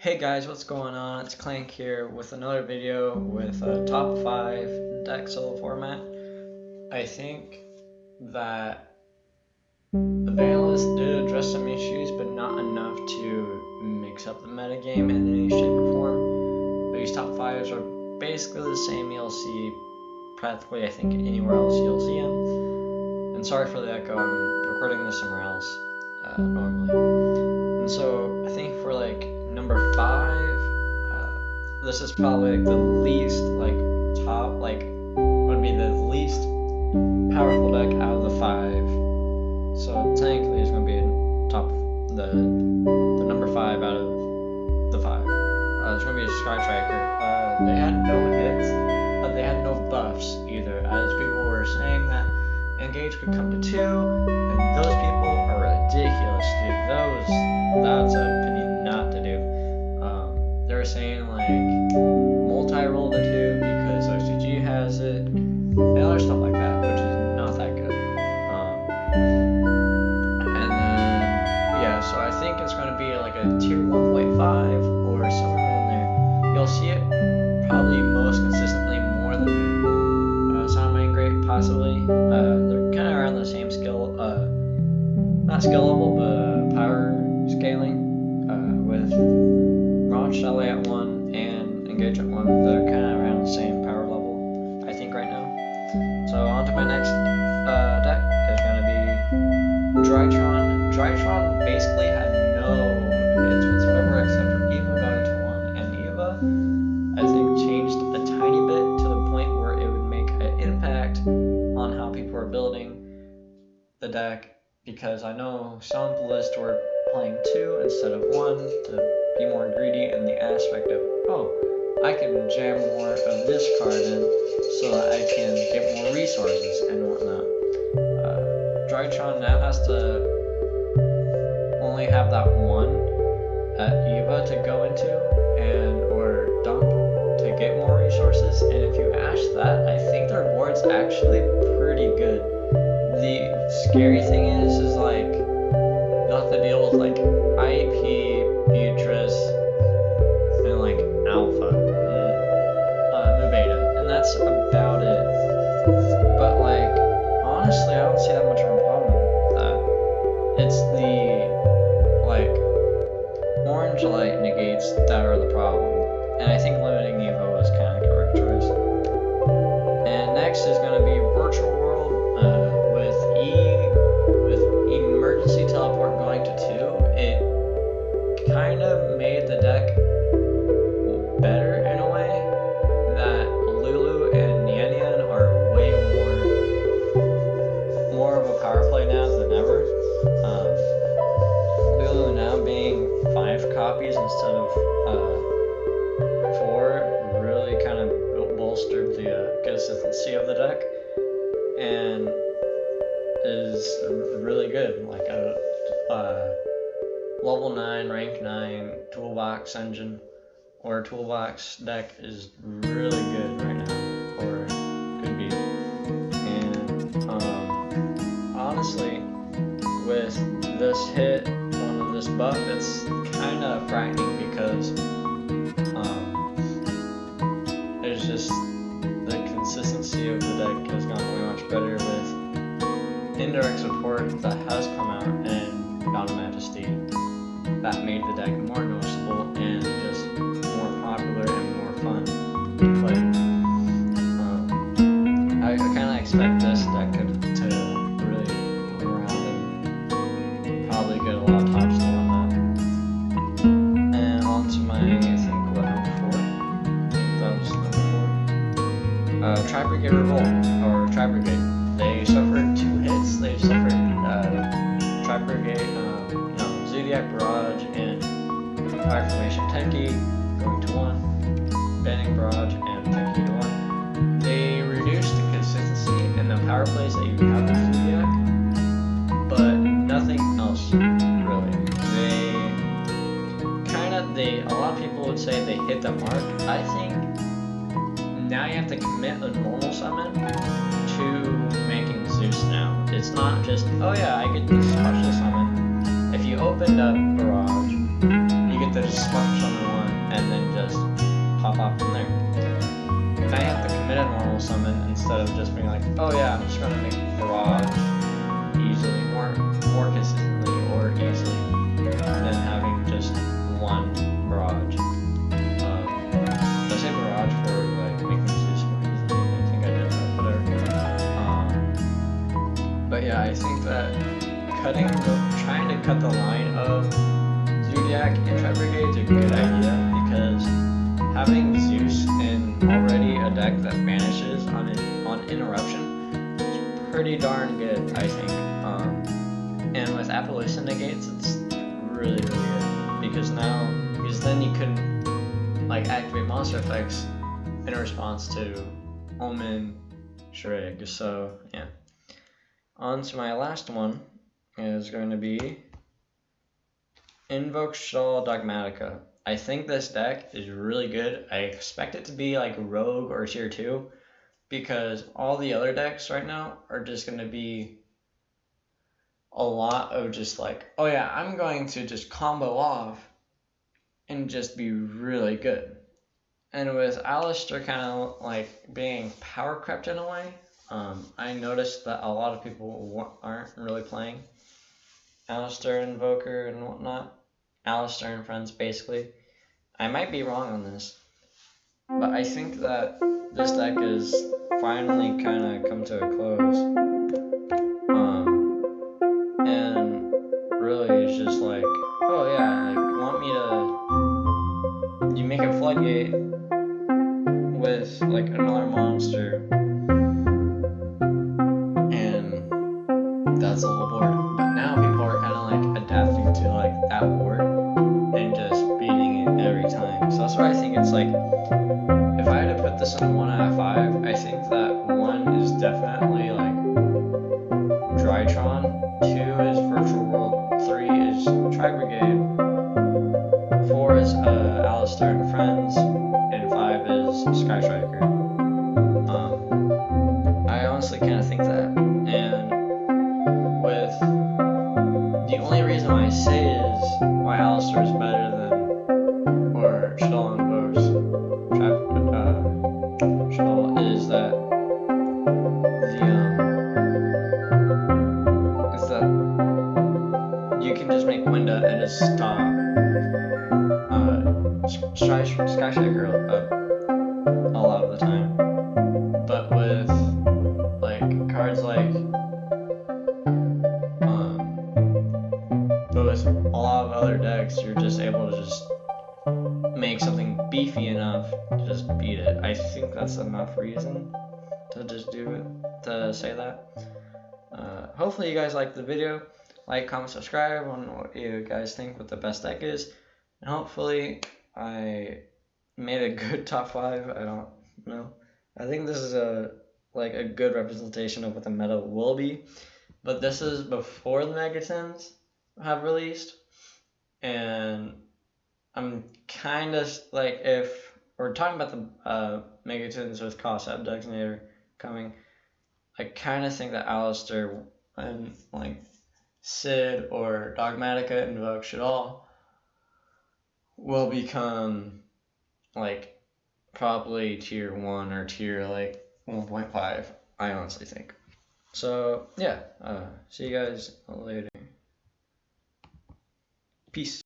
Hey guys, what's going on? It's Clank here with another video with a top 5 deck solo format. I think that the ban list did address some issues, but not enough to mix up the metagame in any shape or form. These top 5s are basically the same you'll see practically, I think, anywhere else you'll see them. And sorry for the echo, I'm recording this somewhere else normally. And so I think for like number 5, this is probably like the least would be the least powerful deck out of the 5. So technically it's gonna be the number 5 out of the 5. It's gonna be a Sky Striker. They had no hits, but they had no buffs either, as people were saying that engage could come to 2, and those people are ridiculous, dude. That's an opinion not to do. They were saying like multi-roll to 2 because OCG has it, and other stuff like that, which is not that good. And then yeah, so I think it's going to be like a tier 1.5 or somewhere around there. You'll see it probably most consistently more than Sound Main Great, possibly. They're kind of around the same skill, not skill level, but power scaling, with Shelley at 1 and Engage at 1. They're kind of around the same power level, I think, right now. So on to my next deck is going to be Drytron. Drytron basically had no hits whatsoever except for Eva going to 1. And Eva, I think, changed a tiny bit to the point where it would make an impact on how people are building the deck, because I know some lists were playing 2 instead of 1 to be more greedy in the aspect of, oh, I can jam more of this card in so that I can get more resources and whatnot. Drytron now has to only have that 1 at Eva to go into or dump to get more resources, and if you ash that, I think their board's actually pretty good. The scary thing is like, you'll have to deal with like IEP, Beatrice, and like Alpha, and Beta, and that's about it. But like, honestly, I don't see that much of a problem with that. It's the like orange light negates that are the problem, and I think limiting Evo was kind of a correct choice. And next is going to be Virtual World, with emergency teleport going to 2. It kind of made the deck better in a way that Lulu and Yan are way more of a power play now than ever. Lulu now being 5 copies instead of 4 really kind of bolstered the consistency of the deck, and is really good. Like a level 9, rank 9 toolbox engine or toolbox deck is really good right now, or could be. And honestly, with this hit, this buff, it's kind of frightening because there's just the consistency of the deck has gone way much better with indirect support that has come out and Dawn Majesty that made the deck more noticeable and just more popular and more fun to play. I kind of expect this deck to really go around and probably get a lot of tops to win that. And on to my, I think, number 4? I think that was number 4. Tri-Brigade Revolt, or Tri-Brigade. They suffered 2 hits. They suffered Tri-Brigade, Zodiac Barrage and Fire Formation Tenki going to 1, banning Barrage and Tenki to 1. They reduced the consistency in the power plays that you have with Zodiac, but nothing else really. A lot of people would say they hit the mark. I think now you have to commit a normal summon to making Zeus now. It's not just, oh yeah, I get this special summon. If you opened up Barrage, you get the special summon pop off from there. If I have to commit a normal summon instead of just being like, oh yeah, I'm just gonna make barrage easily, more consistently or easily than having just one barrage. Did I say barrage for like making Zeus more easily? I think I did, but whatever. But yeah, I think that trying to cut the line of Zodiac and Tri-Brigade is a good idea, because having Zeus in already a deck that banishes on interruption is pretty darn good, I think. And with Apparition negates, it's really good, because then you can like activate monster effects in response to Omen Shrig. So yeah. On to my last one is going to be invoked shaddoll Dogmatika. I think this deck is really good. I expect it to be like Rogue or Tier 2, because all the other decks right now are just going to be a lot of just like, oh yeah, I'm going to just combo off and just be really good. And with Alistair kind of like being power crept in a way, I noticed that a lot of people aren't really playing Alistair Invoker and whatnot. Alistair and friends, basically. I might be wrong on this, but I think that this deck is finally kind of come to a close. And really it's just like, oh yeah, like, you want me to, you make a floodgate with like another monster, and that's the whole board. But now people are kind of like adapting to like that board and just beating it every time. So that's why I think it's like, if I had to put this in 1 out of 5, I think that 1 is definitely like Drytron, 2 is Virtual World, 3 is Tri-Brigade, 4 is Alistair and Friends, and 5 is Sky Striker. I honestly kind of think that, and with the only reason why I say is why Alistair is better than, or shaddoll invokes shaddoll, is that you can just make Winda and just stop Sky Striker a lot of the time. But with like cards like but with a lot of other decks, you're just able to just make something beefy enough to just beat it. I think that's enough reason to just do it, to say that. Hopefully you guys liked the video. Like, comment, subscribe on what you guys think what the best deck is. And hopefully I made a good top 5. I don't know. I think this is a good representation of what the meta will be. But this is before the megatins have released. And I'm kind of like, if we're talking about the megatins with concept designator coming, I kind of think that Alistair and like Sid or Dogmatika invoked shaddoll will become like probably tier 1 or tier like 1.5, I honestly think. So yeah, see you guys later. Peace.